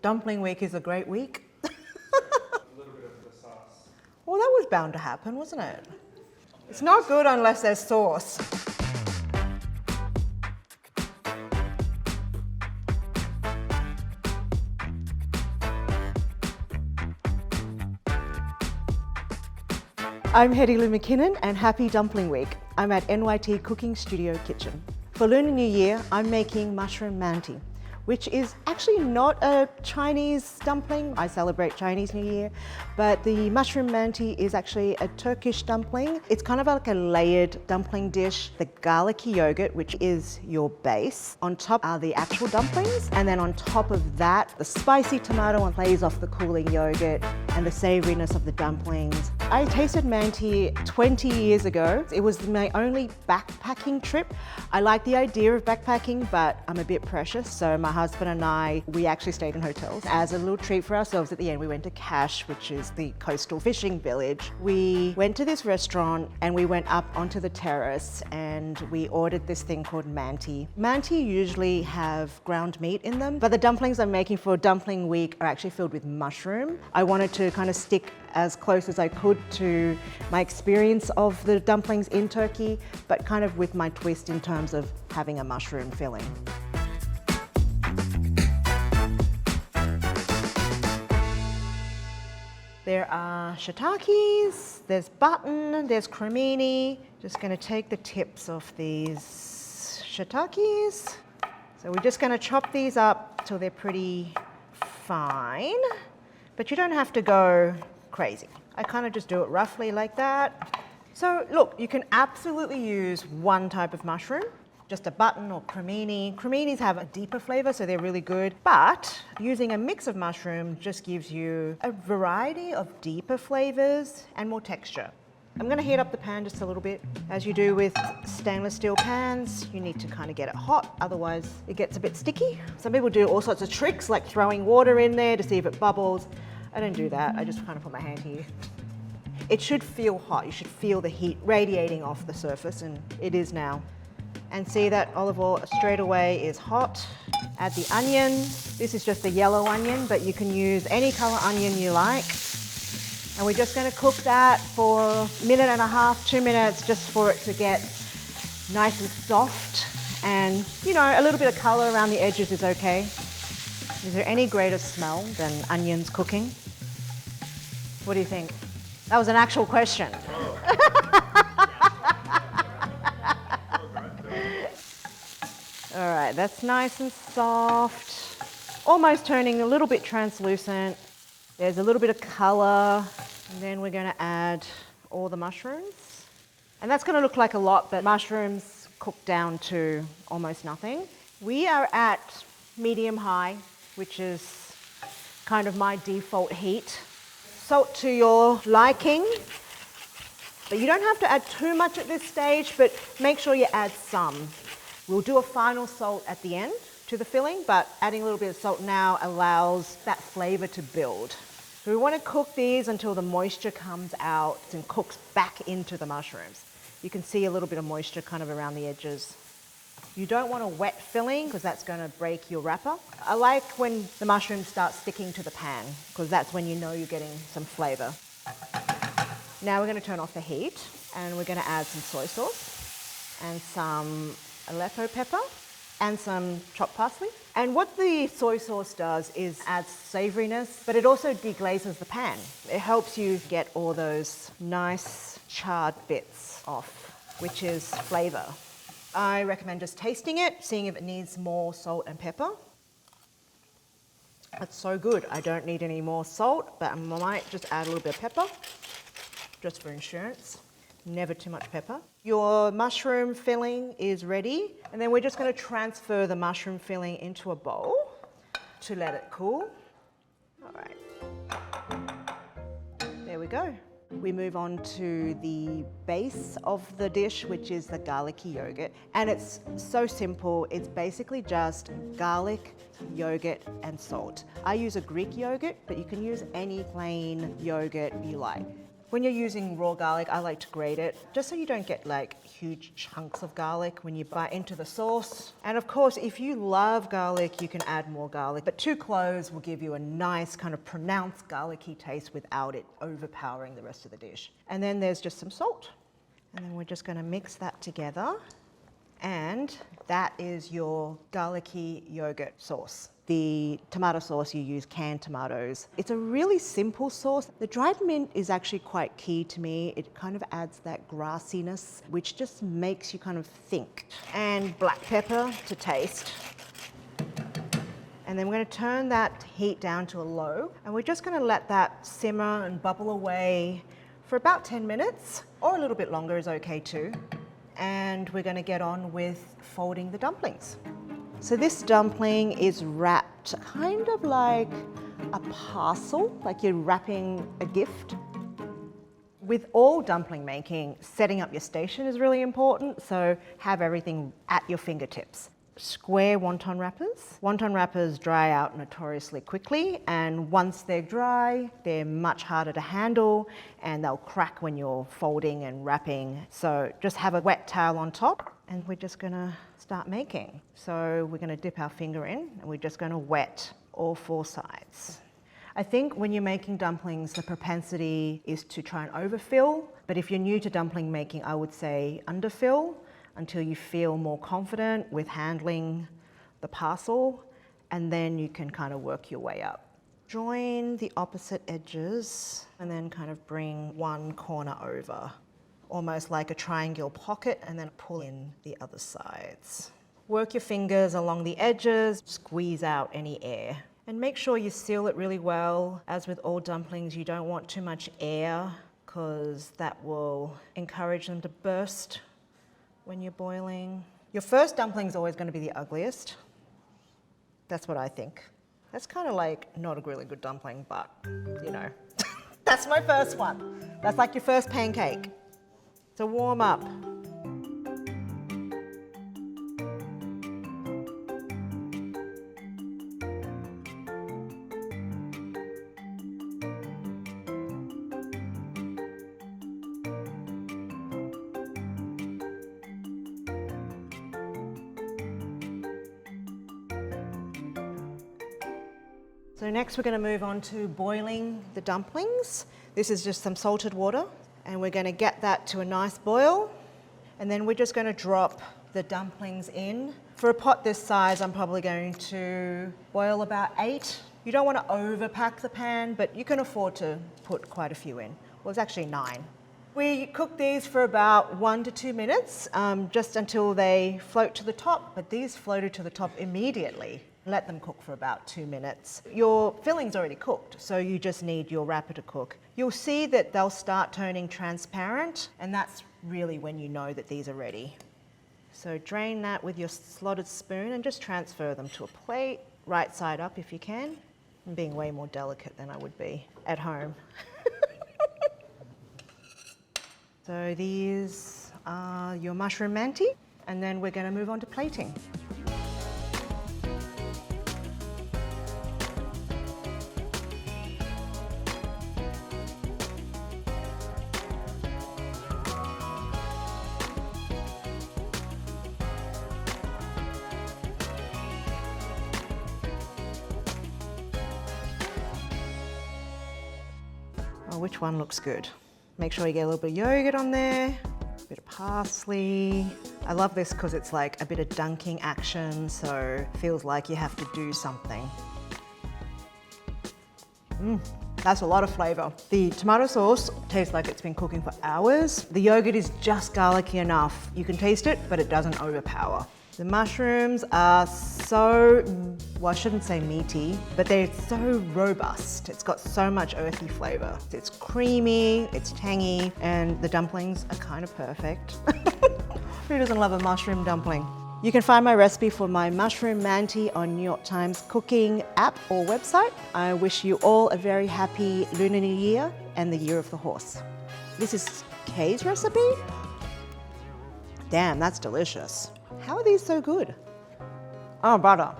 Dumpling week is a great week. A little bit of the sauce. Well, that was bound to happen, wasn't it? It's not good unless there's sauce. I'm Hetty Lui McKinnon and happy Dumpling Week. I'm at NYT Cooking Studio Kitchen. For Lunar New Year, I'm making mushroom Manti, which is actually not a Chinese dumpling. I celebrate Chinese New Year, but the mushroom Manti is actually a Turkish dumpling. It's kind of like a layered dumpling dish. The garlicky yogurt, which is your base. On top are the actual dumplings, and then on top of that, the spicy tomato plays off the cooling yogurt and the savouriness of the dumplings. I tasted Manti 20 years ago. It was my only backpacking trip. I like the idea of backpacking, but I'm a bit precious, so my husband and I, we actually stayed in hotels. As a little treat for ourselves at the end, we went to Cash, which is the coastal fishing village. We went to this restaurant and we went up onto the terrace and we ordered this thing called Manti. Manti usually have ground meat in them, but the dumplings I'm making for Dumpling Week are actually filled with mushroom. I wanted to kind of stick as close as I could to my experience of the dumplings in Turkey, but kind of with my twist in terms of having a mushroom filling. There are shiitakes, there's button, there's cremini. Just gonna take the tips off these shiitakes. So we're just gonna chop these up till they're pretty fine, but you don't have to go crazy. I kind of just do it roughly like that. So look, you can absolutely use one type of mushroom, just a button or cremini. Creminis have a deeper flavor, so they're really good. But using a mix of mushroom just gives you a variety of deeper flavors and more texture. I'm gonna heat up the pan just a little bit. As you do with stainless steel pans, you need to kind of get it hot, otherwise it gets a bit sticky. Some people do all sorts of tricks, like throwing water in there to see if it bubbles. I don't do that, I just kind of put my hand here. It should feel hot, you should feel the heat radiating off the surface, and it is now. And see that olive oil straight away is hot. Add the onion. This is just a yellow onion, but you can use any color onion you like. And we're just gonna cook that for a minute and a half, 2 minutes, just for it to get nice and soft. And you know, a little bit of color around the edges is okay. Is there any greater smell than onions cooking? What do you think? That was an actual question. All right, that's nice and soft. Almost turning a little bit translucent. There's a little bit of color. And then we're gonna add all the mushrooms. And that's gonna look like a lot, but mushrooms cook down to almost nothing. We are at medium high, which is kind of my default heat. Salt to your liking. But you don't have to add too much at this stage, but make sure you add some. We'll do a final salt at the end to the filling, but adding a little bit of salt now allows that flavor to build. So we want to cook these until the moisture comes out and cooks back into the mushrooms. You can see a little bit of moisture kind of around the edges. You don't want a wet filling because that's going to break your wrapper. I like when the mushrooms start sticking to the pan because that's when you know you're getting some flavor. Now we're going to turn off the heat and we're going to add some soy sauce and some Aleppo pepper and some chopped parsley. And what the soy sauce does is adds savouriness, but it also deglazes the pan. It helps you get all those nice charred bits off, which is flavour. I recommend just tasting it, seeing if it needs more salt and pepper. It's so good. I don't need any more salt, but I might just add a little bit of pepper, just for insurance. Never too much pepper. Your mushroom filling is ready, and then we're just going to transfer the mushroom filling into a bowl to let it cool. All right. There we go. We move on to the base of the dish, which is the garlicky yogurt. And it's so simple. It's basically just garlic, yogurt, and salt. I use a Greek yogurt, but you can use any plain yogurt you like. When you're using raw garlic, I like to grate it, just so you don't get like huge chunks of garlic when you bite into the sauce. And of course, if you love garlic, you can add more garlic, but 2 cloves will give you a nice kind of pronounced garlicky taste without it overpowering the rest of the dish. And then there's just some salt. And then we're just gonna mix that together. And that is your garlicky yogurt sauce. The tomato sauce, you use canned tomatoes. It's a really simple sauce. The dried mint is actually quite key to me. It kind of adds that grassiness, which just makes you kind of think. And black pepper to taste. And then we're going to turn that heat down to a low, and we're just going to let that simmer and bubble away for about 10 minutes, or a little bit longer is okay too. And we're going to get on with folding the dumplings. So this dumpling is wrapped kind of like a parcel, like you're wrapping a gift. With all dumpling making, setting up your station is really important, so have everything at your fingertips. Square wonton wrappers. Wonton wrappers dry out notoriously quickly, and once they're dry, they're much harder to handle and they'll crack when you're folding and wrapping. So just have a wet towel on top, and we're just gonna start making. So we're gonna dip our finger in and we're just gonna wet all 4 sides. I think when you're making dumplings, the propensity is to try and overfill, but if you're new to dumpling making, I would say underfill until you feel more confident with handling the parcel, and then you can kind of work your way up. Join the opposite edges and then kind of bring one corner over, almost like a triangular pocket, and then pull in the other sides. Work your fingers along the edges, squeeze out any air. And make sure you seal it really well. As with all dumplings, you don't want too much air because that will encourage them to burst when you're boiling. Your first dumpling is always going to be the ugliest. That's what I think. That's kind of like not a really good dumpling, but you know, that's my first one. That's like your first pancake. So warm up. So next we're going to move on to boiling the dumplings. This is just some salted water, and we're going to get that to a nice boil, and then we're just going to drop the dumplings in. For a pot this size, I'm probably going to boil about 8. You don't want to overpack the pan, but you can afford to put quite a few in. Well, it's actually 9. We cook these for about 1 to 2 minutes, just until they float to the top, but these floated to the top immediately. Let them cook for about 2 minutes. Your filling's already cooked, so you just need your wrapper to cook. You'll see that they'll start turning transparent, and that's really when you know that these are ready. So drain that with your slotted spoon and just transfer them to a plate, right side up if you can. I'm being way more delicate than I would be at home. So these are your mushroom manti, and then we're going to move on to plating. Which one looks good? Make sure you get a little bit of yogurt on there, a bit of parsley. I love this because it's like a bit of dunking action, so it feels like you have to do something. That's a lot of flavour. The tomato sauce tastes like it's been cooking for hours. The yogurt is just garlicky enough. You can taste it, but it doesn't overpower. The mushrooms are so, well, I shouldn't say meaty, but they're so robust. It's got so much earthy flavour. It's creamy, it's tangy, and the dumplings are kind of perfect. Who doesn't love a mushroom dumpling? You can find my recipe for my mushroom manti on New York Times Cooking app or website. I wish you all a very happy Lunar New Year and the Year of the Horse. This is Kay's recipe? Damn, that's delicious. How are these so good? Oh, butter.